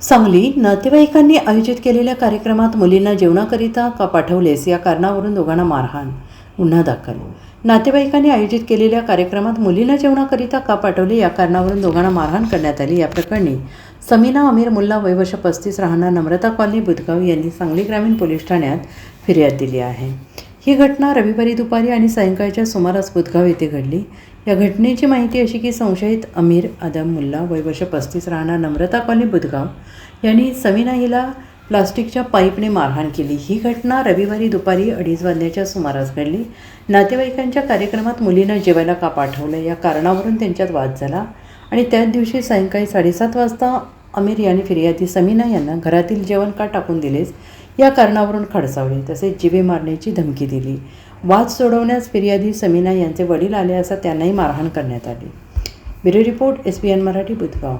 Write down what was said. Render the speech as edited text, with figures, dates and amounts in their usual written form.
सांगली नातेवाईकांनी आयोजित केलेल्या कार्यक्रमात मुलींना जेवणाकरिता का पाठवलेस या कारणावरून दोघांना मारहाण, गुन्हा दाखल. नातेवाईकांनी आयोजित केलेल्या कार्यक्रमात मुलींना जेवणाकरिता का पाठवले या कारणावरून दोघांना मारहाण करण्यात आली. या प्रकरणी समीना अमीर मुल्ला वय वर्ष 35 राहणार नम्रता कॉलनी बुधगाव यांनी सांगली ग्रामीण पोलीस ठाण्यात फिर्याद दिली आहे. ही घटना रविवारी दुपारी आणि सायंकाळच्या सुमारास बुधगाव येथे घडली. या घटनेची माहिती अशी की संशयित अमीर आदम मुल्ला वय वर्ष 35 राहणार नम्रता कॉलनी बुधगाव यांनी समीना हिला प्लास्टिकच्या पाईपने मारहाण केली. ही घटना रविवारी दुपारी 2:30 वाजण्याच्या सुमारास घडली. नातेवाईकांच्या कार्यक्रमात मुलींना जेवायला का पाठवलं या कारणावरून त्यांच्यात वाद झाला आणि त्याच दिवशी सायंकाळी 7:30 वाजता अमीर यांनी फिर्यादी समीना यांना घरातील जेवण का टाकून दिलेस या कारणावरून खडसावले, तसेच जीवे मारण्याची धमकी दिली. वाद सोडवण्यास फिर्यादी समीना यांचे वडील आले असता त्यांनाही मारहाण करण्यात आली. Bureau report SBN Marathi Budhgaon.